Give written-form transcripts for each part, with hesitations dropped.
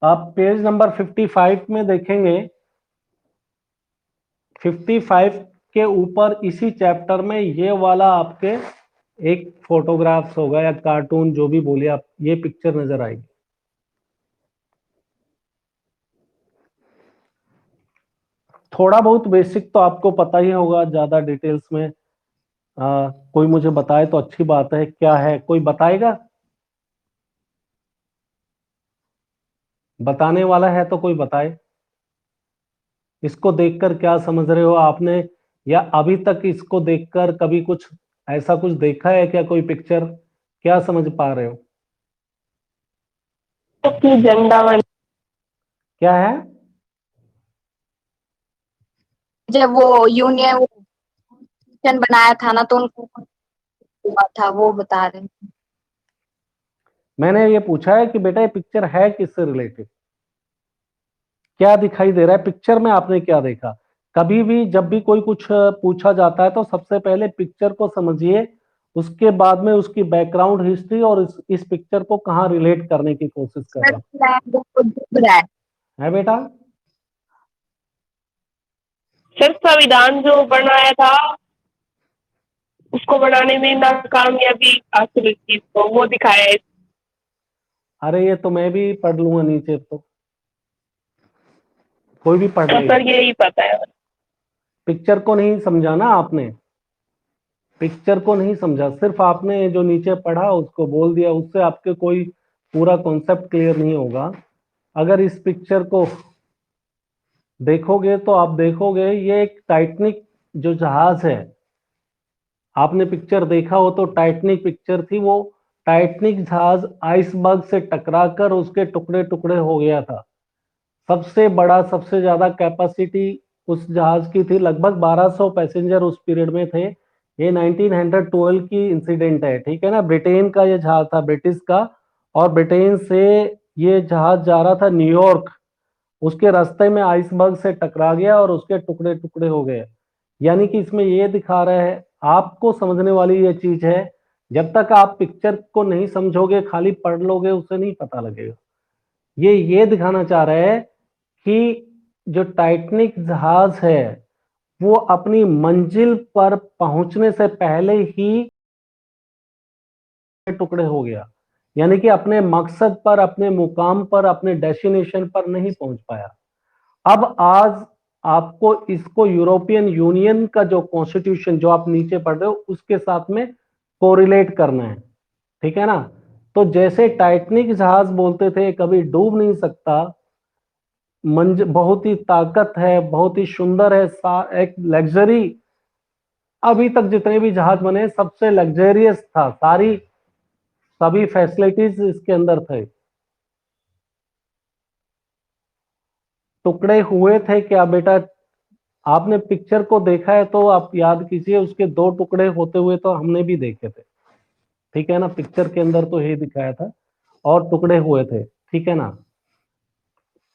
आप page number 55 में देखेंगे, 55 के ऊपर इसी चैप्टर में ये वाला आपके एक फोटोग्राफ्स होगा या कार्टून जो भी बोलिए आप, ये पिक्चर नजर आएगी। थोड़ा बहुत बेसिक तो आपको पता ही होगा, ज्यादा डिटेल्स में कोई मुझे बताए तो अच्छी बात है। क्या है, कोई बताएगा? बताने वाला है तो कोई बताए। इसको देखकर क्या समझ रहे हो आपने, या अभी तक इसको देखकर कभी कुछ ऐसा कुछ देखा है क्या, कोई पिक्चर? क्या समझ पा रहे हो? तो झंडा वाला, क्या है? जब वो यूनियन बनाया था ना, तो उनको हुआ था, वो बता रहे हैं। मैंने ये पूछा है कि बेटा ये पिक्चर है किससे रिलेटेड, क्या दिखाई दे रहा है पिक्चर में, आपने क्या देखा? कभी भी जब भी कोई कुछ पूछा जाता है तो सबसे पहले पिक्चर को समझिए, उसके बाद में उसकी बैकग्राउंड हिस्ट्री और इस पिक्चर को कहाँ रिलेट करने की कोशिश कर रहे सर हैं। है बेटा? संविधान जो बनाया था, उसको बनाने में नाकामयाबी हासिल की, तो वो दिखाया है। अरे ये तो मैं भी पढ़ लूंगा नीचे, तो कोई भी पढ़ तो लेगा। सर यही पता है। पिक्चर को नहीं समझा ना आपने, पिक्चर को नहीं समझा, सिर्फ आपने जो नीचे पढ़ा उसको बोल दिया, उससे आपके कोई पूरा कॉन्सेप्ट क्लियर नहीं होगा। अगर इस पिक्चर को देखोगे तो आप देखोगे ये एक टाइटैनिक जो जहाज है, आपने पिक्चर देखा हो तो टाइटैनिक पिक्चर थी वो, टाइटैनिक जहाज आइसबर्ग से टकराकर उसके टुकड़े टुकड़े हो गया था। सबसे बड़ा, सबसे ज्यादा कैपेसिटी उस जहाज की थी, लगभग 1200 पैसेंजर उस पीरियड में थे। ये 1912 की इंसिडेंट है, ठीक है ना। ब्रिटेन का ये जहाज था, ब्रिटिश का, और ब्रिटेन से ये जहाज जा रहा था न्यूयॉर्क, उसके रास्ते में आइसबर्ग से टकरा गया और उसके टुकड़े टुकड़े हो गए। यानी कि इसमें ये दिखा रहा है, आपको समझने वाली ये चीज है, जब तक आप पिक्चर को नहीं समझोगे, खाली पढ़ लोगे, उससे नहीं पता लगेगा। ये दिखाना चाह रहा है कि जो टाइटैनिक जहाज है वो अपनी मंजिल पर पहुंचने से पहले ही टुकड़े हो गया, यानी कि अपने मकसद पर, अपने मुकाम पर, अपने डेस्टिनेशन पर नहीं पहुंच पाया। अब आज आपको इसको यूरोपियन यूनियन का जो कॉन्स्टिट्यूशन जो आप नीचे पढ़ रहे हो उसके साथ में कोरिलेट करना है, ठीक है ना। तो जैसे टाइटैनिक जहाज बोलते थे कभी डूब नहीं सकता, बहुत ही ताकत है, बहुत ही सुंदर है, एक लग्जरी, अभी तक जितने भी जहाज बने सबसे लग्जरियस था, सारी सभी फैसिलिटीज इसके अंदर थे। टुकड़े हुए थे क्या बेटा? आपने पिक्चर को देखा है तो आप याद कीजिए, उसके दो टुकड़े होते हुए तो हमने भी देखे थे, ठीक है ना। पिक्चर के अंदर तो ये दिखाया था और टुकड़े हुए थे, ठीक है ना।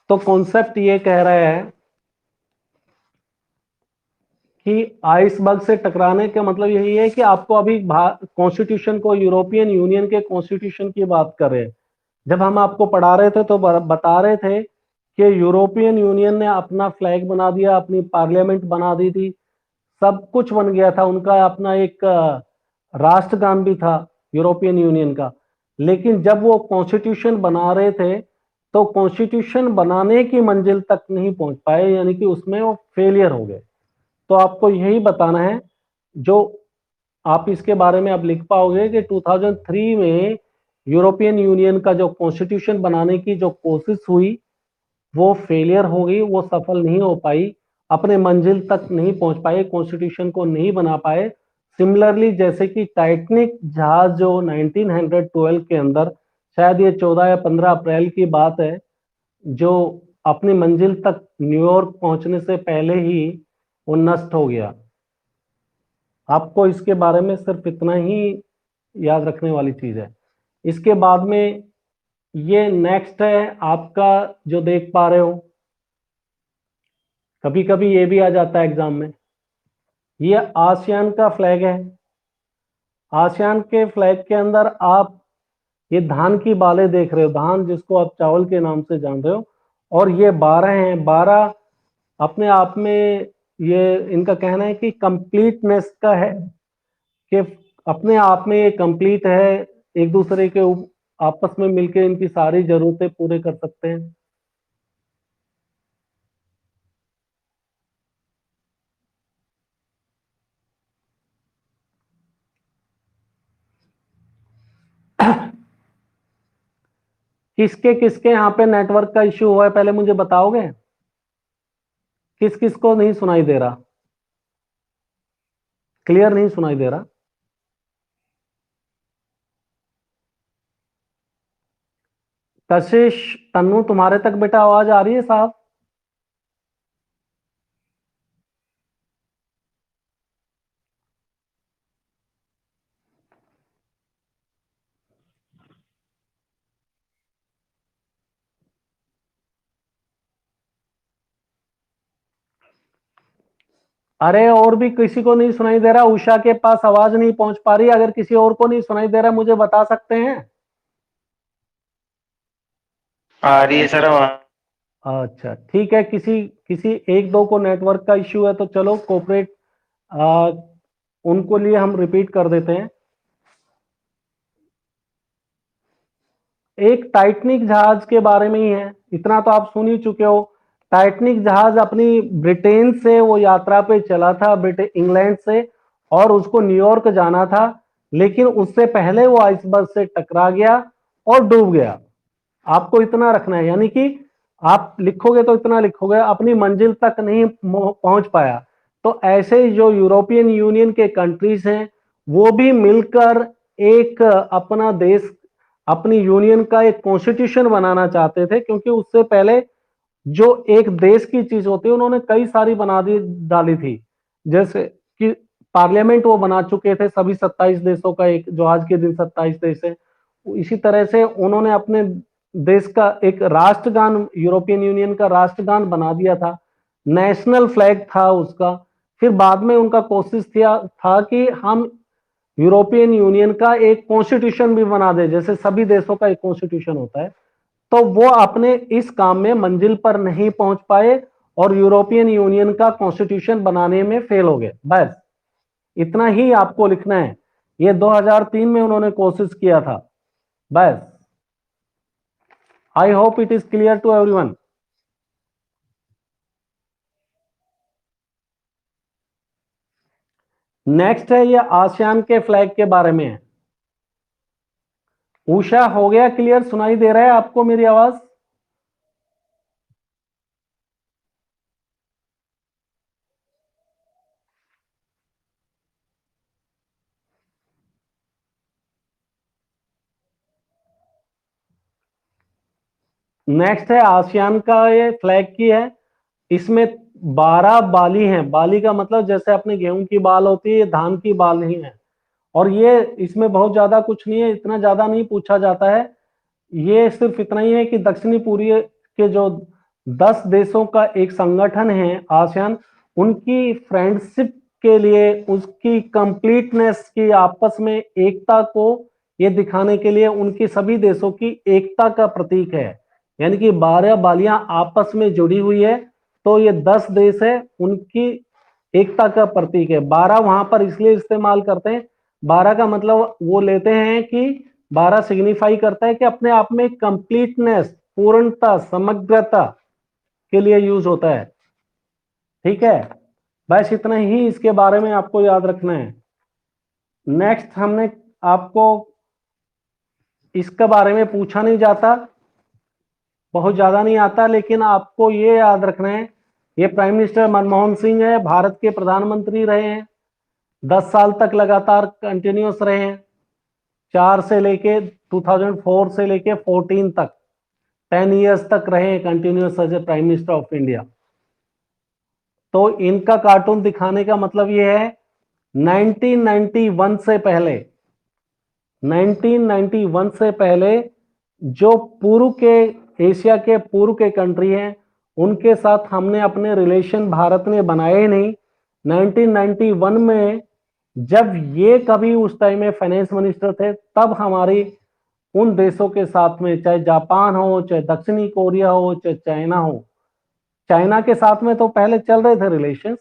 तो कॉन्सेप्ट ये कह रहा है कि आइसबर्ग से टकराने का मतलब यही है कि आपको अभी कॉन्स्टिट्यूशन को, यूरोपियन यूनियन के कॉन्स्टिट्यूशन की बात कर रहे हैं। जब हम आपको पढ़ा रहे थे तो बता रहे थे कि यूरोपियन यूनियन ने अपना फ्लैग बना दिया, अपनी पार्लियामेंट बना दी थी, सब कुछ बन गया था, उनका अपना एक राष्ट्रगान भी था यूरोपियन यूनियन का। लेकिन जब वो कॉन्स्टिट्यूशन बना रहे थे तो कॉन्स्टिट्यूशन बनाने की मंजिल तक नहीं पहुंच पाए, यानी कि उसमें वो फेलियर हो गए। तो आपको यही बताना है, जो आप इसके बारे में अब लिख पाओगे कि 2003 में यूरोपियन यूनियन का जो कॉन्स्टिट्यूशन बनाने की जो कोशिश हुई वो फेलियर हो गई, वो सफल नहीं हो पाई, अपने मंजिल तक नहीं पहुंच पाए, कॉन्स्टिट्यूशन को नहीं बना पाए। सिमिलरली जैसे कि टाइटैनिक जहाज जो 1912 के अंदर, शायद ये 14 या 15 अप्रैल की बात है, जो अपनी मंजिल तक न्यूयॉर्क पहुंचने से पहले ही वो नष्ट हो गया। आपको इसके बारे में सिर्फ इतना ही याद रखने वाली चीज है। इसके बाद में ये नेक्स्ट है आपका, जो देख पा रहे हो, कभी कभी ये भी आ जाता है एग्जाम में, ये आसियान का फ्लैग है। आसियान के फ्लैग के अंदर आप ये धान की बालें देख रहे हो, धान जिसको आप चावल के नाम से जान रहे हो, और ये 12 हैं। 12 अपने आप में, ये इनका कहना है कि कंप्लीटनेस का है, कि अपने आप में ये कंप्लीट है, एक दूसरे के आपस में मिलके इनकी सारी जरूरतें पूरे कर सकते हैं। किसके किसके यहाँ पे नेटवर्क का इश्यू हुआ है, पहले मुझे बताओगे? किस किस को नहीं सुनाई दे रहा, क्लियर नहीं सुनाई दे रहा? कशिश, तन्नू, तुम्हारे तक बेटा आवाज आ रही है साहब? अरे और भी किसी को नहीं सुनाई दे रहा? उषा के पास आवाज नहीं पहुंच पा रही, अगर किसी और को नहीं सुनाई दे रहा मुझे बता सकते हैं? आ रही है सर आवाज। अच्छा ठीक है, किसी किसी एक दो को नेटवर्क का इश्यू है तो चलो कोऑपरेट, उनको लिए हम रिपीट कर देते हैं। एक टाइटनिक जहाज के बारे में ही है, इतना तो आप सुन ही चुके हो। टाइटनिक जहाज अपनी ब्रिटेन से वो यात्रा पे चला था, ब्रिटेन इंग्लैंड से, और उसको न्यूयॉर्क जाना था, लेकिन उससे पहले वो आइसबर्ग से टकरा गया और डूब गया। आपको इतना रखना है, यानी कि आप लिखोगे तो इतना लिखोगे, अपनी मंजिल तक नहीं पहुंच पाया। तो ऐसे जो यूरोपियन यूनियन के कंट्रीज हैं वो भी मिलकर एक अपना देश, अपनी यूनियन का एक कॉन्स्टिट्यूशन बनाना चाहते थे, क्योंकि उससे पहले जो एक देश की चीज होती है उन्होंने कई सारी बना दी डाली थी, जैसे कि पार्लियामेंट वो बना चुके थे सभी 27 देशों का, एक जो आज के दिन 27 देश है। इसी तरह से उन्होंने अपने देश का एक राष्ट्रगान, यूरोपियन यूनियन का राष्ट्रगान बना दिया था, नेशनल फ्लैग था उसका। फिर बाद में उनका कोशिश था कि हम यूरोपियन यूनियन का एक कॉन्स्टिट्यूशन भी बना दे, जैसे सभी देशों का एक कॉन्स्टिट्यूशन होता है। तो वो अपने इस काम में मंजिल पर नहीं पहुंच पाए और यूरोपियन यूनियन का कॉन्स्टिट्यूशन बनाने में फेल हो गए। बस इतना ही आपको लिखना है। ये 2003 में उन्होंने कोशिश किया था। बस, I hope it is clear to everyone. Next है, ये आसियान के फ्लैग के बारे में है। उषा, हो गया क्लियर? सुनाई दे रहा है आपको मेरी आवाज? नेक्स्ट है आसियान का, ये फ्लैग की है। इसमें 12 बाली हैं। बाली का मतलब जैसे अपने गेहूं की बाल होती है, ये धान की बाल नहीं है। और ये इसमें बहुत ज्यादा कुछ नहीं है, इतना ज्यादा नहीं पूछा जाता है। ये सिर्फ इतना ही है कि दक्षिणी पूर्व के जो 10 देशों का एक संगठन है आसियान, उनकी फ्रेंडशिप के लिए, उसकी कंप्लीटनेस की, आपस में एकता को ये दिखाने के लिए उनकी सभी देशों की एकता का प्रतीक है। यानी कि 12 बालियां आपस में जुड़ी हुई है, तो ये 10 देश है, उनकी एकता का प्रतीक है। 12 वहां पर इसलिए इस्तेमाल करते हैं, 12 का मतलब वो लेते हैं कि 12 सिग्निफाई करता है कि अपने आप में कंप्लीटनेस, पूर्णता, समग्रता के लिए यूज होता है। ठीक है, बस इतना ही इसके बारे में आपको याद रखना है। नेक्स्ट, हमने आपको इसके बारे में पूछा नहीं जाता, बहुत ज्यादा नहीं आता, लेकिन आपको ये याद रखना है, ये प्राइम मिनिस्टर मनमोहन सिंह है, भारत के प्रधानमंत्री रहे हैं, 10 साल तक लगातार कंटिन्यूस रहे हैं, 4 से लेके 2004 से लेके 14 तक, 10 ईयर्स तक रहे continuous as a prime minister of India. तो इनका कार्टून दिखाने का मतलब ये है, 1991 से पहले, 1991 से पहले जो पूर्व के, एशिया के पूर्व के कंट्री हैं, उनके साथ हमने अपने रिलेशन भारत ने बनाए ही नहीं। 1991 में जब ये कभी उस टाइम में फाइनेंस मिनिस्टर थे, तब हमारी उन देशों के साथ में, चाहे जापान हो, चाहे दक्षिणी कोरिया हो, चाहे चाइना हो। चाइना के साथ में तो पहले चल रहे थे रिलेशंस,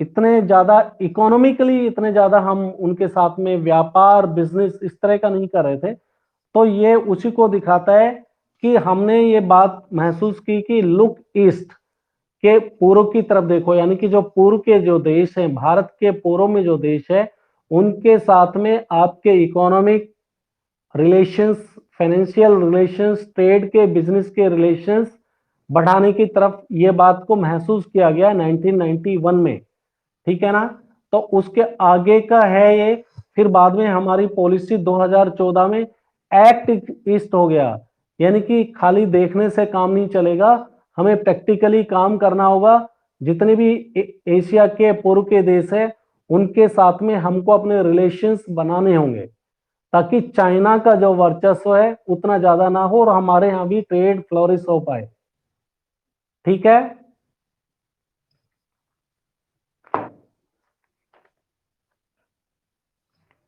इतने ज्यादा इकोनॉमिकली, इतने ज्यादा हम उनके साथ में व्यापार बिजनेस इस तरह का नहीं कर रहे थे। तो ये उसी को दिखाता है कि हमने ये बात महसूस की कि लुक ईस्ट, के पूर्व की तरफ देखो, यानी कि जो पूर्व के जो देश हैं, भारत के पूर्व में जो देश है, उनके साथ में आपके economic relations, financial relations, trade के, बिजनेस के रिलेशंस बढ़ाने की तरफ ये बात को महसूस किया गया 1991 में, ठीक है ना। तो उसके आगे का है ये। फिर बाद में हमारी पॉलिसी 2014 में एक्ट ईस्ट हो गया, यानी कि खाली देखने से काम नहीं चलेगा, हमें प्रैक्टिकली काम करना होगा। जितने भी एशिया के पूर्व के देश है, उनके साथ में हमको अपने रिलेशंस बनाने होंगे, ताकि चाइना का जो वर्चस्व है उतना ज्यादा ना हो और हमारे यहाँ भी ट्रेड फ्लोरिश हो पाए, ठीक है।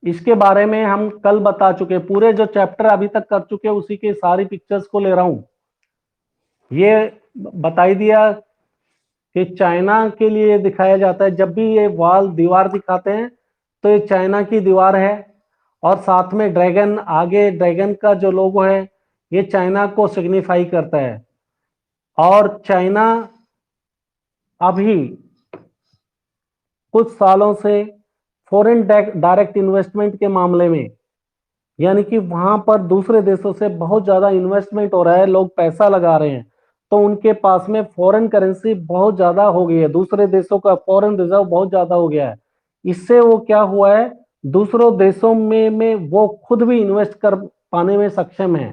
इसके बारे में हम कल बता चुके, पूरे जो चैप्टर अभी तक कर चुके उसी के सारी पिक्चर्स को ले रहा हूं। ये बताई दिया कि चाइना के लिए दिखाया जाता है, जब भी ये वॉल दीवार दिखाते हैं तो ये चाइना की दीवार है, और साथ में ड्रैगन, आगे ड्रैगन का जो लोगो है ये चाइना को सिग्निफाई करता है। और चाइना अभी कुछ सालों से फॉरेन डायरेक्ट इन्वेस्टमेंट के मामले में, यानी कि वहां पर दूसरे देशों से बहुत ज्यादा इन्वेस्टमेंट हो रहा है, लोग पैसा लगा रहे हैं, तो उनके पास में फॉरेन करेंसी बहुत ज्यादा हो गई है, दूसरे देशों का फॉरेन रिजर्व बहुत ज्यादा हो गया है। इससे वो क्या हुआ है, दूसरों देशों में वो खुद भी इन्वेस्ट कर पाने में सक्षम है।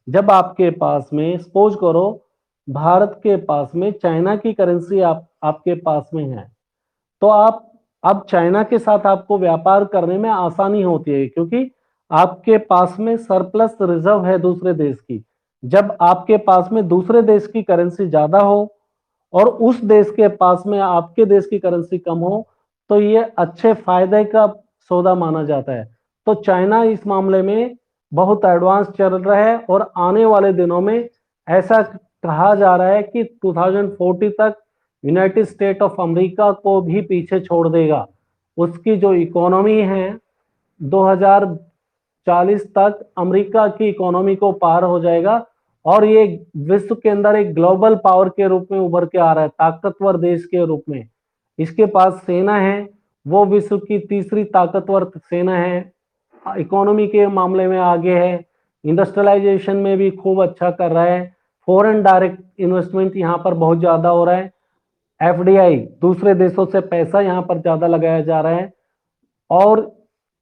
जब आपके पास में, सपोज करो भारत के पास में चाइना की करेंसी आपके पास में है, तो आप अब चाइना के साथ आपको व्यापार करने में आसानी होती है, क्योंकि आपके पास में सरप्लस रिजर्व है दूसरे देश की। जब आपके पास में दूसरे देश की करेंसी ज्यादा हो और उस देश के पास में आपके देश की करेंसी कम हो, तो ये अच्छे फायदे का सौदा माना जाता है। तो चाइना इस मामले में बहुत एडवांस चल रहा है, और आने वाले दिनों में ऐसा कहा जा रहा है कि 2040 तक यूनाइटेड स्टेट ऑफ अमेरिका को भी पीछे छोड़ देगा। उसकी जो इकोनॉमी है 2040 तक अमेरिका की इकोनॉमी को पार हो जाएगा, और ये विश्व के अंदर एक ग्लोबल पावर के रूप में उभर के आ रहा है, ताकतवर देश के रूप में। इसके पास सेना है, वो विश्व की तीसरी ताकतवर सेना है, इकोनॉमी के मामले में आगे है, इंडस्ट्रियलाइजेशन में भी खूब अच्छा कर रहा है, फॉरेन डायरेक्ट इन्वेस्टमेंट यहाँ पर बहुत ज्यादा हो रहा है, एफडीआई दूसरे देशों से पैसा यहाँ पर ज्यादा लगाया जा रहा है, और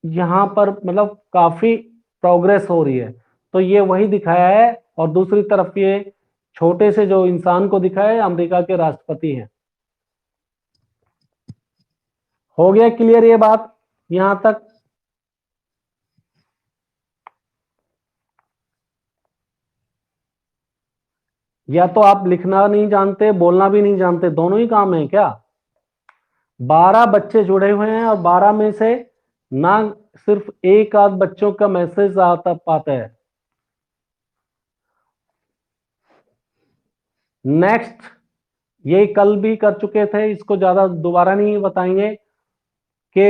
यहाँ पर मतलब काफी प्रोग्रेस हो रही है। तो ये वही दिखाया है, और दूसरी तरफ ये छोटे से जो इंसान को दिखाया है, अमेरिका के राष्ट्रपति हैं। हो गया क्लियर ये बात यहां तक? या तो आप लिखना नहीं जानते, बोलना भी नहीं जानते, दोनों ही काम है क्या? 12 बच्चे जुड़े हुए हैं, और 12 में से ना सिर्फ एक आध बच्चों का मैसेज आता पाता है। नेक्स्ट, ये कल भी कर चुके थे, इसको ज्यादा दोबारा नहीं बताएंगे, कि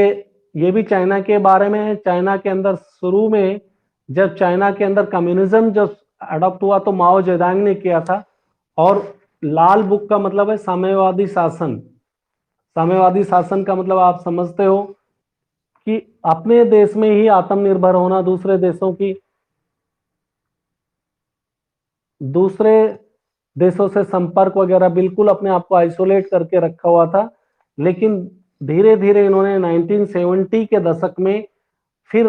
ये भी चाइना के बारे में है। चाइना के अंदर शुरू में, जब चाइना के अंदर कम्युनिज्म जब अडॉप्ट हुआ, तो माओ जेदांग ने किया था, और लाल बुक का मतलब है साम्यवादी शासन। साम्यवादी शासन का मतलब आप समझते हो कि अपने देश में ही आत्मनिर्भर होना, दूसरे देशों की, दूसरे देशों से संपर्क वगैरह, बिल्कुल अपने आप को आइसोलेट करके रखा हुआ था। लेकिन धीरे धीरे इन्होंने 1970 के दशक में फिर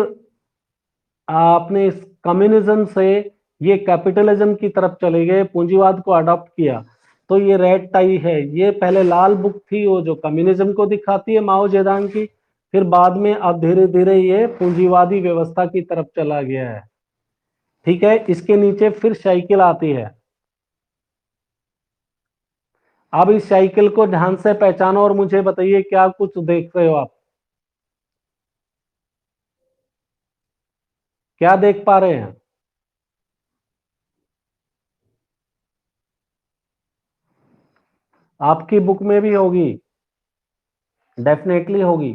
अपने इस कम्युनिज्म से ये कैपिटलिज्म की तरफ चले गए, पूंजीवाद को अडॉप्ट किया। तो ये रेड टाई है, ये पहले लाल बुक थी, वो जो कम्युनिज्म को दिखाती है माओ जेदांग की, फिर बाद में अब धीरे धीरे ये पूंजीवादी व्यवस्था की तरफ चला गया है, ठीक है। इसके नीचे फिर साइकिल आती है। अब इस साइकिल को ध्यान से पहचानो और मुझे बताइए क्या कुछ देख रहे हो आप, क्या देख पा रहे हैं? आपकी बुक में भी होगी, डेफिनेटली होगी।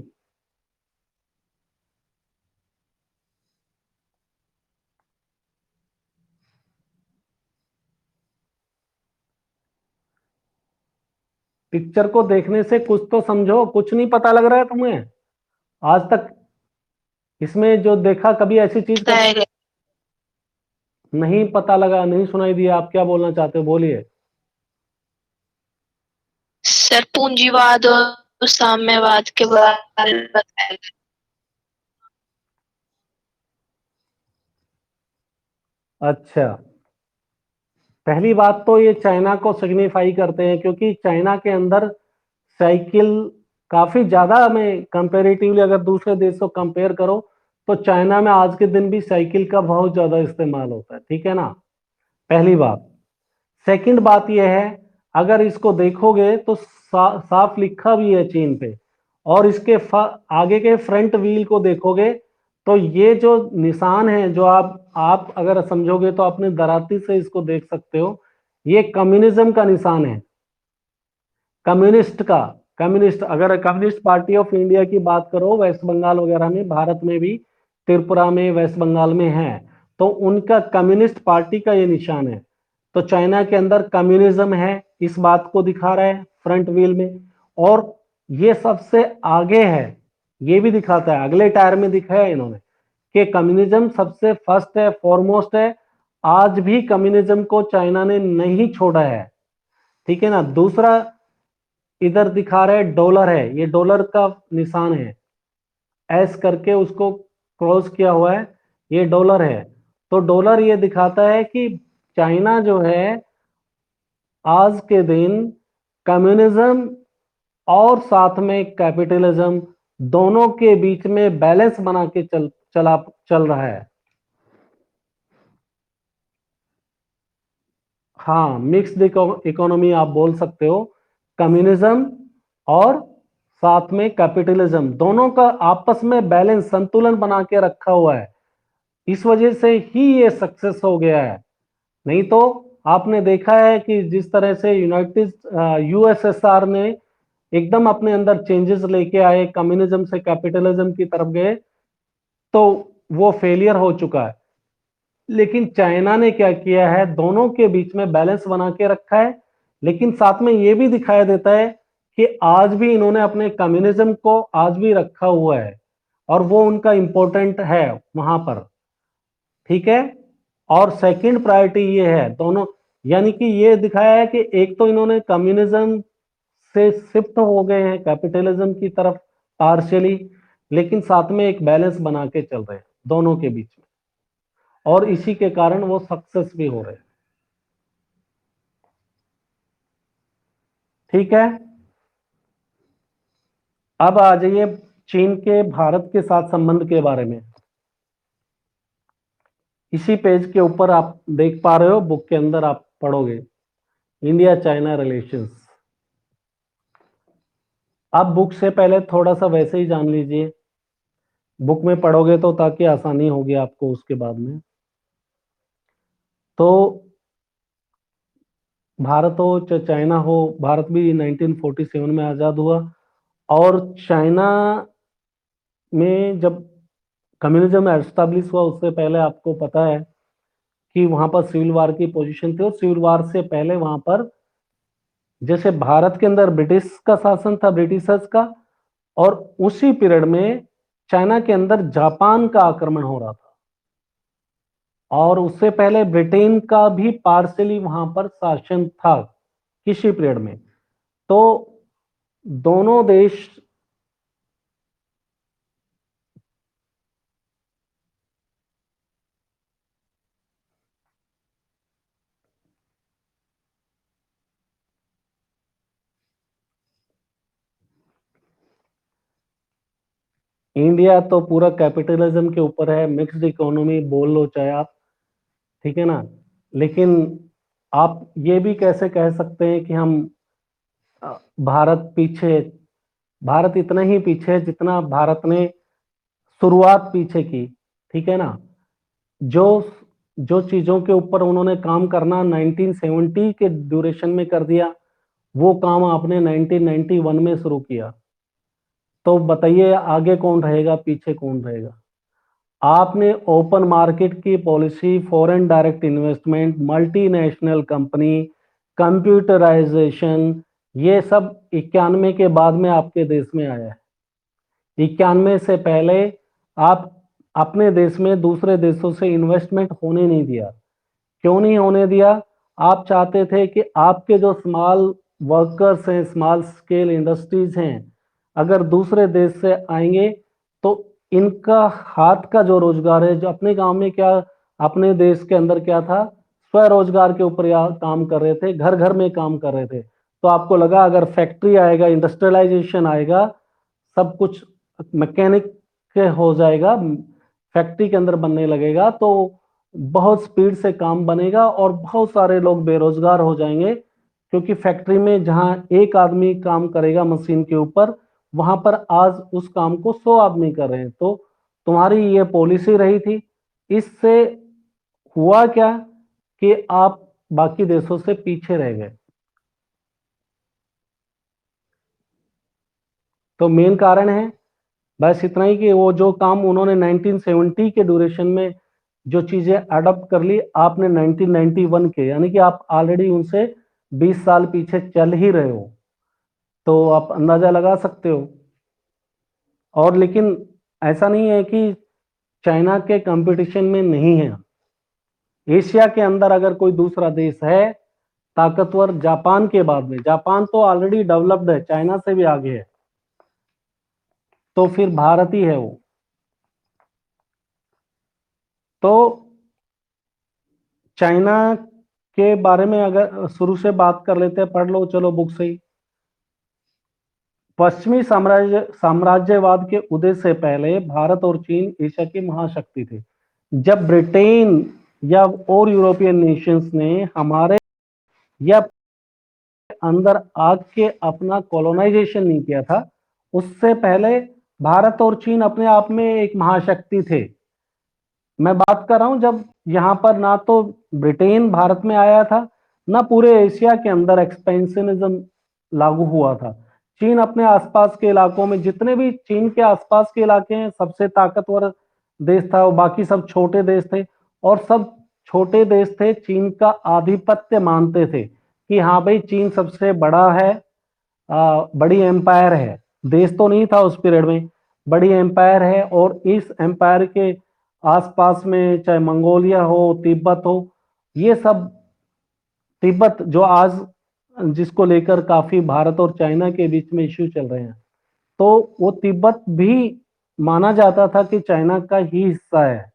पिक्चर को देखने से कुछ तो समझो, कुछ नहीं पता लग रहा है तुम्हें आज तक? इसमें जो देखा, कभी ऐसी चीज कभी नहीं पता लगा, नहीं सुनाई दिया? आप क्या बोलना चाहते हो, बोलिए। सर पूंजीवाद और साम्यवाद के बारे में बताया। अच्छा, पहली बात तो ये चाइना को सिग्निफाई करते हैं, क्योंकि चाइना के अंदर साइकिल काफी ज्यादा में, कंपेरेटिवली अगर दूसरे देश को कंपेयर करो तो चाइना में आज के दिन भी साइकिल का बहुत ज्यादा इस्तेमाल होता है, ठीक है ना, पहली बात। सेकंड बात यह है, अगर इसको देखोगे तो साफ लिखा भी है चीन पे, और इसके आगे के फ्रंट व्हील को देखोगे तो ये जो निशान है, जो आप अगर समझोगे तो अपने दराती से इसको देख सकते हो, ये कम्युनिज्म का निशान है, कम्युनिस्ट का। कम्युनिस्ट, अगर कम्युनिस्ट पार्टी ऑफ इंडिया की बात करो, वेस्ट बंगाल वगैरह में, भारत में भी त्रिपुरा में, वेस्ट बंगाल में है, तो उनका कम्युनिस्ट पार्टी का ये निशान है। तो चाइना के अंदर कम्युनिज्म है, इस बात को दिखा रहा है फ्रंट व्हील में। और ये सबसे आगे है, ये भी दिखाता है, अगले टायर में दिखाया है इन्होंने कि कम्युनिज्म सबसे फर्स्ट है, फॉरमोस्ट है। आज भी कम्युनिज्म को चाइना ने नहीं छोड़ा है, ठीक है ना। दूसरा इधर दिखा रहे डॉलर है, ये डॉलर का निशान है, एस करके उसको क्रॉस किया हुआ है, ये डॉलर है। तो डॉलर ये दिखाता है कि चाइना जो है आज के दिन कम्युनिज्म और साथ में कैपिटलिज्म दोनों के बीच में बैलेंस बना के चल रहा है। हाँ, मिक्स्ड इकोनॉमी आप बोल सकते हो, कम्युनिज्म और साथ में कैपिटलिज्म दोनों का आपस में बैलेंस, संतुलन बना के रखा हुआ है। इस वजह से ही ये सक्सेस हो गया है। नहीं तो आपने देखा है कि जिस तरह से यूएसएसआर ने एकदम अपने अंदर चेंजेस लेके आए, कम्युनिज्म से कैपिटलिज्म की तरफ गए, तो वो फेलियर हो चुका है। लेकिन चाइना ने क्या किया है, दोनों के बीच में बैलेंस बना के रखा है, लेकिन साथ में ये भी दिखाया देता है कि आज भी इन्होंने अपने कम्युनिज्म को आज भी रखा हुआ है, और वो उनका इंपॉर्टेंट है वहां पर, ठीक है। और सेकंड प्रायोरिटी ये है दोनों, यानी कि ये दिखाया है कि एक तो इन्होंने कम्युनिज्म से शिफ्ट हो गए हैं कैपिटलिज्म की तरफ पार्शियली, लेकिन साथ में एक बैलेंस बना के चल रहे हैं दोनों के बीच में, और इसी के कारण वो सक्सेस भी हो रहे हैं, ठीक है। अब आ जाइए चीन के भारत के साथ संबंध के बारे में। इसी पेज के ऊपर आप देख पा रहे हो, बुक के अंदर आप पढ़ोगे इंडिया चाइना रिलेशंस। आप बुक से पहले थोड़ा सा वैसे ही जान लीजिए, बुक में पढ़ोगे तो ताकि आसानी होगी आपको उसके बाद में। तो भारत हो चाहे चाइना हो, भारत भी 1947 में आजाद हुआ, और चाइना में जब कम्युनिज्म एस्टेब्लिश हुआ उससे पहले आपको पता है कि वहां पर सिविल वार की पोजीशन थी, और सिविल वार से पहले वहां पर जैसे भारत के अंदर ब्रिटिश का शासन था, ब्रिटिशर्स का, और उसी पीरियड में चाइना के अंदर जापान का आक्रमण हो रहा था, और उससे पहले ब्रिटेन का भी पार्शियली वहां पर शासन था किसी पीरियड में। तो दोनों देश इंडिया तो पूरा कैपिटलिज्म के ऊपर है, मिक्स्ड इकोनॉमी बोल लो चाहे आप, ठीक है ना। लेकिन आप ये भी कैसे कह सकते हैं कि हम भारत पीछे, भारत इतना ही पीछे है जितना भारत ने शुरुआत पीछे की, ठीक है ना। जो जो चीजों के ऊपर उन्होंने काम करना 1970 के ड्यूरेशन में कर दिया, वो काम आपने 1991 में शुरू किया। तो बताइए आगे कौन रहेगा, पीछे कौन रहेगा? आपने ओपन मार्केट की policy, foreign direct investment, multinational company, computerization, ये सब 91 के बाद में आपके देश में आया है। 91 से पहले आप अपने देश में दूसरे देशों से इन्वेस्टमेंट होने नहीं दिया। क्यों नहीं होने दिया? आप चाहते थे कि आपके जो स्मॉल वर्कर्स हैं, स्मॉल स्केल इंडस्ट्रीज हैं, अगर दूसरे देश से आएंगे तो इनका हाथ का जो रोजगार है, जो अपने गांव में क्या, अपने देश के अंदर क्या था, स्वरोजगार के ऊपर काम कर रहे थे, घर घर में काम कर रहे थे। तो आपको लगा अगर फैक्ट्री आएगा, इंडस्ट्रियलाइजेशन आएगा, सब कुछ मैकेनिक हो जाएगा, फैक्ट्री के अंदर बनने लगेगा, तो बहुत स्पीड से काम बनेगा और बहुत सारे लोग बेरोजगार हो जाएंगे। क्योंकि फैक्ट्री में जहां एक आदमी काम करेगा मशीन के ऊपर, वहां पर आज उस काम को 100 आदमी कर रहे हैं। तो तुम्हारी ये पॉलिसी रही थी। इससे हुआ क्या कि आप बाकी देशों से पीछे रह गए। तो मेन कारण है बस इतना ही कि वो जो काम उन्होंने 1970 के ड्यूरेशन में जो चीजें अडॉप्ट कर ली, आपने 1991 के, यानी कि आप ऑलरेडी उनसे 20 साल पीछे चल ही रहे हो। तो आप अंदाजा लगा सकते हो। और लेकिन ऐसा नहीं है कि चाइना के कंपटीशन में नहीं है। एशिया के अंदर अगर कोई दूसरा देश है ताकतवर, जापान के बाद में, जापान तो ऑलरेडी डेवलप्ड है, चाइना से भी आगे है, तो फिर भारत ही है वो। तो चाइना के बारे में अगर शुरू से बात कर लेते हैं, पढ़ लो चलो बुक से ही। पश्चिमी साम्राज्यवाद के उदय से पहले भारत और चीन एशिया की महाशक्ति थे। जब ब्रिटेन या और यूरोपियन नेशंस ने हमारे या अंदर आग के अपना कॉलोनाइजेशन नहीं किया था, उससे पहले भारत और चीन अपने आप में एक महाशक्ति थे। मैं बात कर रहा हूं जब यहां पर ना तो ब्रिटेन भारत में आया था, ना पूरे एशिया के अंदर एक्सपेंशनिज्म लागू हुआ था। चीन अपने आसपास के इलाकों में, जितने भी चीन के आसपास के इलाके हैं, सबसे ताकतवर देश था वो, बाकी सब छोटे देश थे। और सब छोटे देश थे, चीन का आधिपत्य मानते थे कि हाँ भाई चीन सबसे बड़ा है, बड़ी एम्पायर है। देश तो नहीं था उस पीरियड में, बड़ी एम्पायर है। और इस एम्पायर के आसपास में चाहे मंगोलिया हो, तिब्बत हो, ये सब, तिब्बत जो आज जिसको लेकर काफी भारत और चाइना के बीच में इश्यू चल रहे हैं, तो वो तिब्बत भी माना जाता था कि चाइना का ही हिस्सा है।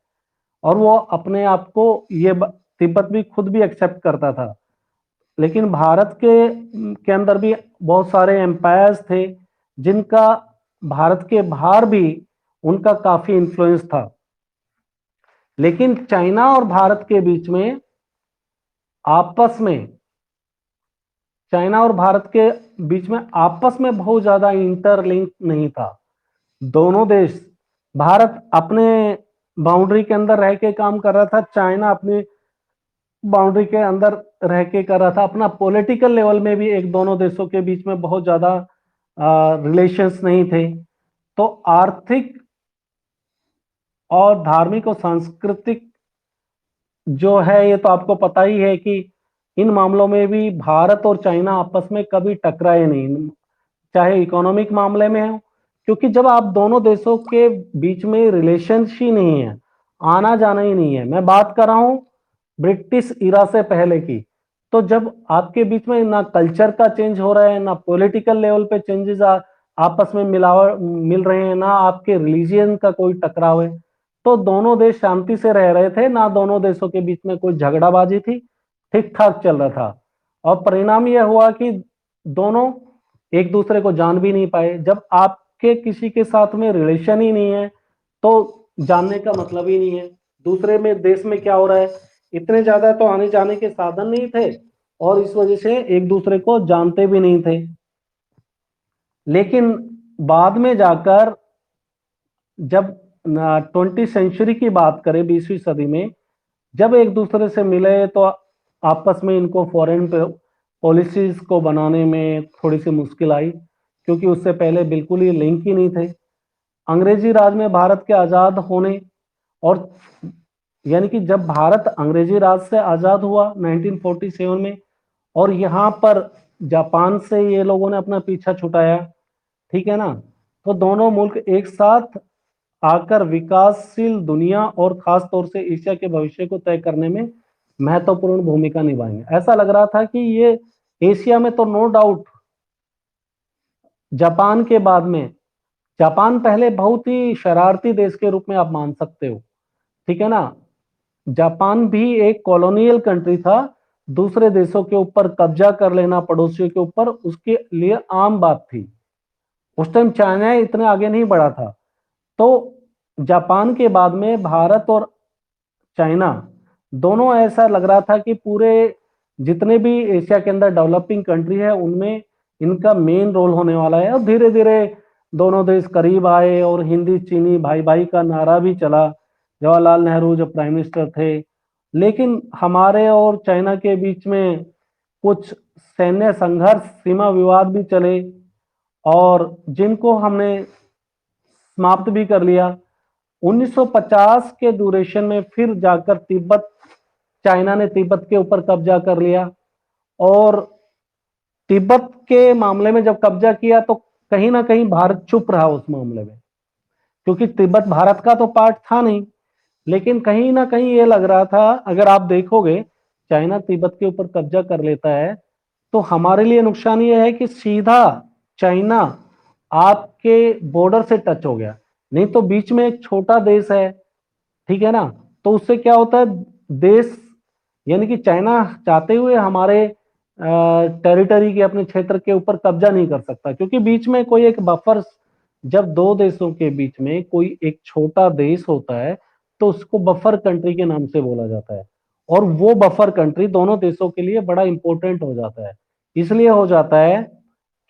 और वो अपने आप को ये तिब्बत भी खुद भी एक्सेप्ट करता था। लेकिन भारत के अंदर भी बहुत सारे एम्पायर्स थे जिनका भारत के बाहर भी उनका काफी इन्फ्लुएंस था। लेकिन चाइना और भारत के बीच में आपस में, चाइना और भारत के बीच में आपस में बहुत ज्यादा इंटरलिंक नहीं था। दोनों देश, भारत अपने बाउंड्री के अंदर रह के काम कर रहा था, चाइना अपनी बाउंड्री के अंदर रह के कर रहा था। अपना पॉलिटिकल लेवल में भी एक दोनों देशों के बीच में बहुत ज्यादा रिलेशंस नहीं थे। तो आर्थिक और धार्मिक और सांस्कृतिक जो है, ये तो आपको पता ही है कि इन मामलों में भी भारत और चाइना आपस में कभी टकराए नहीं, चाहे इकोनॉमिक मामले में हो। क्योंकि जब आप दोनों देशों के बीच में रिलेशंस ही नहीं है, आना जाना ही नहीं है, मैं बात कर रहा हूं ब्रिटिश इरा से पहले की, तो जब आपके बीच में ना कल्चर का चेंज हो रहा है, ना पॉलिटिकल लेवल पे चेंजेस आपस में मिल रहे हैं, ना आपके रिलीजियन का कोई टकराव है, तो दोनों देश शांति से रह रहे थे, ना दोनों देशों के बीच में कोई झगड़ाबाजी थी, ठीक ठाक चल रहा था। और परिणाम यह हुआ कि दोनों एक दूसरे को जान भी नहीं पाए। जब आपके किसी के साथ में रिलेशन ही नहीं है तो जानने का मतलब ही नहीं है दूसरे में देश में क्या हो रहा है। इतने ज्यादा तो आने जाने के साधन नहीं थे और इस वजह से एक दूसरे को जानते भी नहीं थे। लेकिन बाद में जाकर जब 20वीं सेंचुरी की बात करें, 20वीं सदी में, जब एक दूसरे से मिले तो आपस में इनको फॉरेन पॉलिसीज को बनाने में थोड़ी सी मुश्किल आई, क्योंकि उससे पहले बिल्कुल ही लिंक ही नहीं थे। अंग्रेजी राज में भारत के आज़ाद होने और यानी कि जब भारत अंग्रेजी राज से आज़ाद हुआ 1947 में, और यहाँ पर जापान से ये लोगों ने अपना पीछा छुटाया, ठीक है ना, तो दोनों मुल्क एक साथ आकर विकासशील दुनिया और खास तौर से एशिया के भविष्य को तय करने में महत्वपूर्ण भूमिका निभाएंगे। ऐसा लग रहा था कि ये एशिया में तो नो डाउट जापान के बाद में, जापान पहले बहुत ही शरारती देश के रूप में आप मान सकते हो, ठीक है ना, जापान भी एक कॉलोनियल कंट्री था, दूसरे देशों के ऊपर कब्जा कर लेना पड़ोसियों के ऊपर उसके लिए आम बात थी। उस टाइम चाइना इतने आगे नहीं बढ़ा था। तो जापान के बाद में भारत और चाइना दोनों, ऐसा लग रहा था कि पूरे जितने भी एशिया के अंदर डेवलपिंग कंट्री है उनमें इनका मेन रोल होने वाला है। और धीरे धीरे दोनों देश करीब आए और हिंदी चीनी भाई भाई का नारा भी चला, जवाहरलाल नेहरू जब प्राइम मिनिस्टर थे। लेकिन हमारे और चाइना के बीच में कुछ सैन्य संघर्ष, सीमा विवाद भी चले, और जिनको हमने समाप्त भी कर लिया। 1950 के ड्यूरेशन में फिर जाकर तिब्बत, चाइना ने तिब्बत के ऊपर कब्जा कर लिया, और तिब्बत के मामले में जब कब्जा किया तो कहीं ना कहीं भारत चुप रहा उस मामले में, क्योंकि तिब्बत भारत का तो पार्ट था नहीं। लेकिन कहीं ना कहीं ये लग रहा था, अगर आप देखोगे चाइना तिब्बत के ऊपर कब्जा कर लेता है तो हमारे लिए नुकसान ये है कि सीधा चाइना आपके बॉर्डर से टच हो गया, नहीं तो बीच में एक छोटा देश है, ठीक है ना, तो उससे क्या होता है, देश यानी कि चाइना चाहते हुए हमारे टेरिटरी के, अपने क्षेत्र के ऊपर कब्जा नहीं कर सकता, क्योंकि बीच में कोई एक बफर, जब दो देशों के बीच में कोई एक छोटा देश होता है तो उसको बफर कंट्री के नाम से बोला जाता है, और वो बफर कंट्री दोनों देशों के लिए बड़ा इंपॉर्टेंट हो जाता है। इसलिए हो जाता है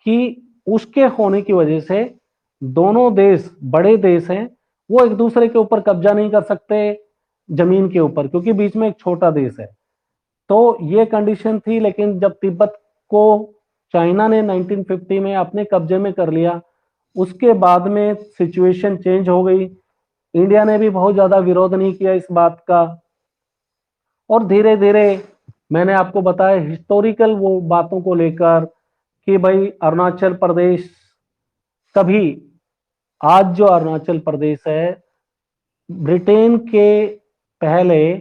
कि उसके होने की वजह से दोनों देश बड़े देश हैं, वो एक दूसरे के ऊपर कब्जा नहीं कर सकते जमीन के ऊपर, क्योंकि बीच में एक छोटा देश है। तो ये कंडीशन थी। लेकिन जब तिब्बत को चाइना ने 1950 में अपने कब्जे में कर लिया, उसके बाद में सिचुएशन चेंज हो गई। इंडिया ने भी बहुत ज्यादा विरोध नहीं किया इस बात का, और धीरे धीरे मैंने आपको बताया हिस्टोरिकल वो बातों को लेकर कि भाई अरुणाचल प्रदेश, कभी आज जो अरुणाचल प्रदेश है ब्रिटेन के पहले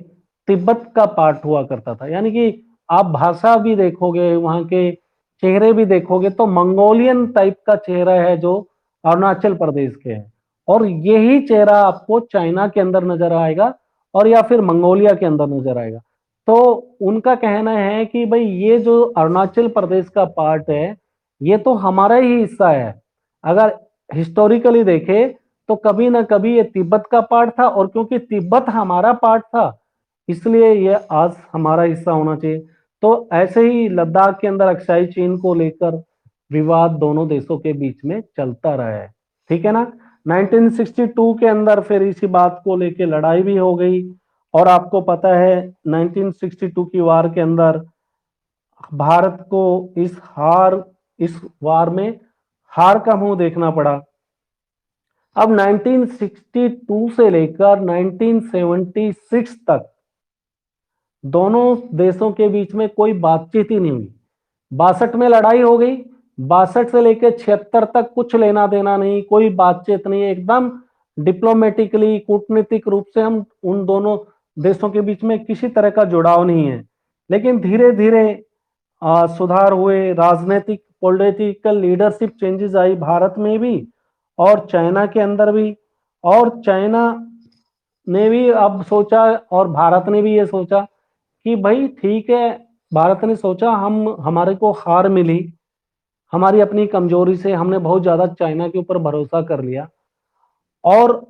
तिब्बत का पार्ट हुआ करता था। यानी कि आप भाषा भी देखोगे, वहां के चेहरे भी देखोगे तो मंगोलियन टाइप का चेहरा है जो अरुणाचल प्रदेश के है, और यही चेहरा आपको चाइना के अंदर नजर आएगा और या फिर मंगोलिया के अंदर नजर आएगा। तो उनका कहना है कि भाई ये जो अरुणाचल प्रदेश का पार्ट है ये तो हमारा ही हिस्सा है। अगर हिस्टोरिकली देखे तो कभी ना कभी ये तिब्बत का पार्ट था, और क्योंकि तिब्बत हमारा पार्ट था इसलिए ये आज हमारा हिस्सा होना चाहिए। तो ऐसे ही लद्दाख के अंदर अक्साई चीन को लेकर विवाद दोनों देशों के बीच में चलता रहा है, ठीक है ना। 1962 के अंदर फिर इसी बात को लेकर लड़ाई भी हो गई, और आपको पता है 1962 की वार के अंदर भारत को इस वार में हार का मुंह देखना पड़ा। अब 1962 से लेकर 1976 तक दोनों देशों के बीच में कोई बातचीत ही नहीं हुई। 62 में लड़ाई हो गई, 62 से लेकर 76 तक कुछ लेना देना नहीं, कोई बातचीत नहीं, एकदम डिप्लोमेटिकली कूटनीतिक रूप से हम उन दोनों देशों के बीच में किसी तरह का जुड़ाव नहीं है। लेकिन धीरे धीरे सुधार हुए, राजनीतिक पॉलिटिकल लीडरशिप चेंजेस आई भारत में भी और चाइना के अंदर भी, और चाइना ने भी अब सोचा और भारत ने भी ये सोचा कि भाई ठीक है, भारत ने सोचा हमारे को हार मिली, हमारी अपनी कमजोरी से हमने बहुत ज्यादा चाइना के ऊपर भरोसा कर लिया, और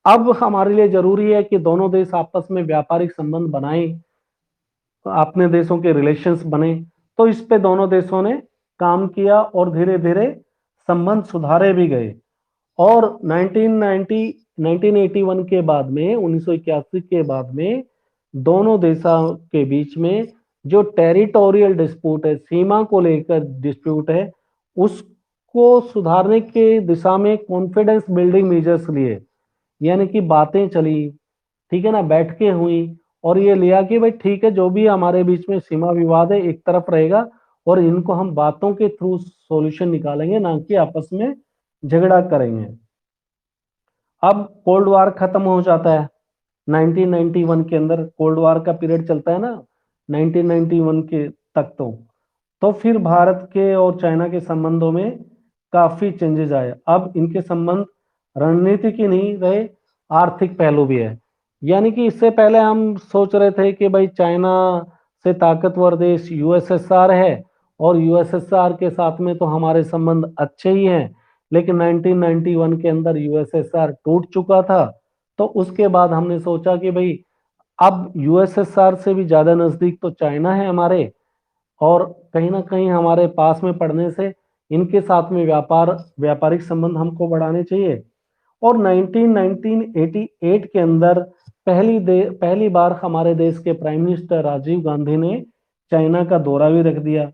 अब हमारे लिए जरूरी है कि दोनों देश आपस में व्यापारिक संबंध बनाए, अपने देशों के रिलेशंस बने। तो इस पे दोनों देशों ने काम किया और धीरे धीरे संबंध सुधारे भी गए। और 1981 के बाद में, 1981 के बाद में दोनों देशों के बीच में जो टेरिटोरियल डिस्प्यूट है, सीमा को लेकर डिस्प्यूट है, उसको सुधारने के दिशा में कॉन्फिडेंस बिल्डिंग मेजर्स लिए, यानी कि बातें चली, ठीक है ना, बैठकें हुई और ये लिया कि भाई ठीक है, जो भी हमारे बीच में सीमा विवाद है एक तरफ रहेगा और इनको हम बातों के थ्रू सॉल्यूशन निकालेंगे, ना कि आपस में झगड़ा करेंगे। अब कोल्ड वार खत्म हो जाता है 1991 के अंदर, कोल्ड वार का पीरियड चलता है ना 1991 के तक। तो फिर भारत के और चाइना के संबंधों में काफी चेंजेस आए। अब इनके संबंध रणनीतिक ही नहीं रहे, आर्थिक पहलू भी है। यानी कि इससे पहले हम सोच रहे थे कि भाई चाइना से ताकतवर देश यूएसएसआर है और यूएसएसआर के साथ में तो हमारे संबंध अच्छे ही हैं, लेकिन 1991 के अंदर यूएसएसआर टूट चुका था। तो उसके बाद हमने सोचा कि भाई अब यूएसएसआर से भी ज्यादा नजदीक तो चाइना है हमारे, और कहीं ना कहीं हमारे पास में पड़ने से इनके साथ में व्यापारिक संबंध हमको बढ़ाने चाहिए। और 1988 के अंदर पहली बार हमारे देश के प्राइम मिनिस्टर राजीव गांधी ने चाइना का दौरा भी रख दिया।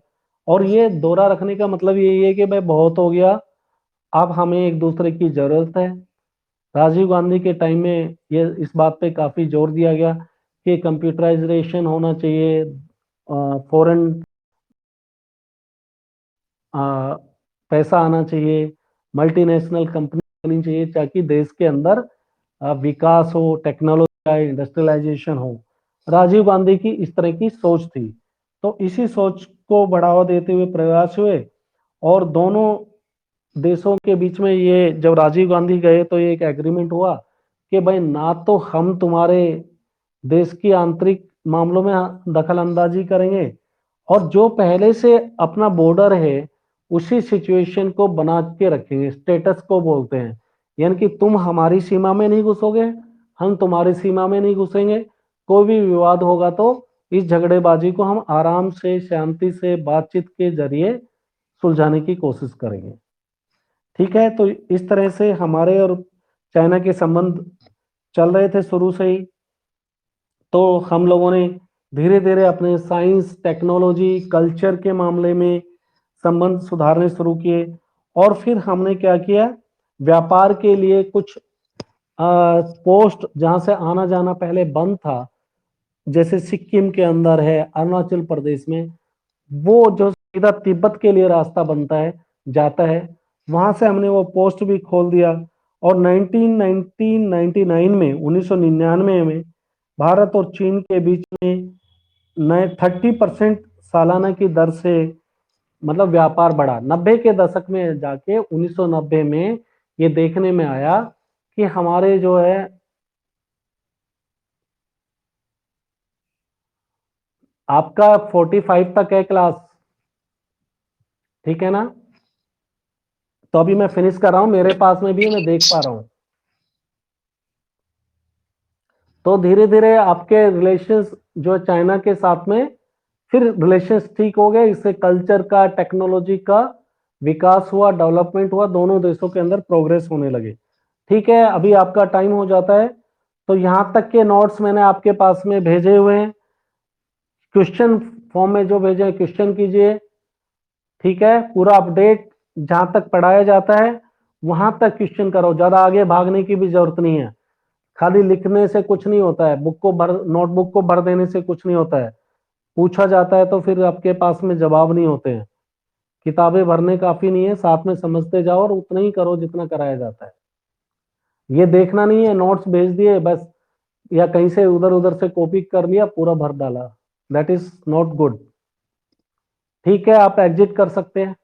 और ये दौरा रखने का मतलब यही है कि भाई बहुत हो गया, अब हमें एक दूसरे की जरूरत है। राजीव गांधी के टाइम में ये इस बात पे काफी जोर दिया गया कि कंप्यूटराइजेशन होना चाहिए, फॉरेन पैसा आना चाहिए, मल्टीनेशनल कंपनी होनी चाहिए, ताकि देश के अंदर विकास हो, टेक्नोलॉजी आए, इंडस्ट्रियलाइजेशन हो। राजीव गांधी की इस तरह की सोच थी। तो इसी सोच को बढ़ावा देते हुए प्रयास हुए और दोनों देशों के बीच में ये जब राजीव गांधी गए तो ये एक एग्रीमेंट हुआ कि भाई ना तो हम तुम्हारे देश की आंतरिक मामलों में दखल अंदाजी करेंगे, और जो पहले से अपना बॉर्डर है उसी सिचुएशन को बना के रखेंगे, स्टेटस को बोलते हैं। यानी कि तुम हमारी सीमा में नहीं घुसोगे, हम तुम्हारी सीमा में नहीं घुसेंगे, कोई भी विवाद होगा तो इस झगड़ेबाजी को हम आराम से, शांति से, बातचीत के जरिए सुलझाने की कोशिश करेंगे। ठीक है, तो इस तरह से हमारे और चाइना के संबंध चल रहे थे शुरू से ही। तो हम लोगों ने धीरे धीरे अपने साइंस, टेक्नोलॉजी, कल्चर के मामले में संबंध सुधारने शुरू किए। और फिर हमने क्या किया, व्यापार के लिए कुछ पोस्ट जहां से आना जाना पहले बंद था, जैसे सिक्किम के अंदर है, अरुणाचल प्रदेश में, वो जो सीधा तिब्बत के लिए रास्ता बनता है, जाता है, वहां से हमने वो पोस्ट भी खोल दिया। और 1999 में 1999 में भारत और चीन के बीच में नए 30% सालाना की दर से मतलब व्यापार बढ़ा। 90 के दशक में जाके 1990 में ये देखने में आया कि हमारे जो है आपका 45 तक है क्लास, ठीक है ना। तो अभी मैं फिनिश कर रहा हूं, मेरे पास में भी है, मैं देख पा रहा हूं। तो धीरे धीरे आपके रिलेशंस जो चाइना के साथ में फिर रिलेशंस ठीक हो गए, इससे कल्चर का, टेक्नोलॉजी का विकास हुआ, डेवलपमेंट हुआ, दोनों देशों के अंदर प्रोग्रेस होने लगे। ठीक है, अभी आपका टाइम हो जाता है, तो यहां तक के नोट्स मैंने आपके पास में भेजे हुए हैं, क्वेश्चन फॉर्म में जो भेजे हैं क्वेश्चन कीजिए। ठीक है, पूरा अपडेट जहां तक पढ़ाया जाता है वहां तक क्वेश्चन करो, ज्यादा आगे भागने की भी जरूरत नहीं है। खाली लिखने से कुछ नहीं होता है, नोटबुक को भर देने से कुछ नहीं होता है, पूछा जाता है तो फिर आपके पास में जवाब नहीं होते हैं। किताबें भरने काफी नहीं है, साथ में समझते जाओ और उतना ही करो जितना कराया जाता है। ये देखना नहीं है नोट्स भेज दिए बस, या कहीं से उधर उधर से कॉपी कर लिया पूरा भर डाला, दैट इज नॉट गुड। ठीक है, आप एग्जिट कर सकते हैं।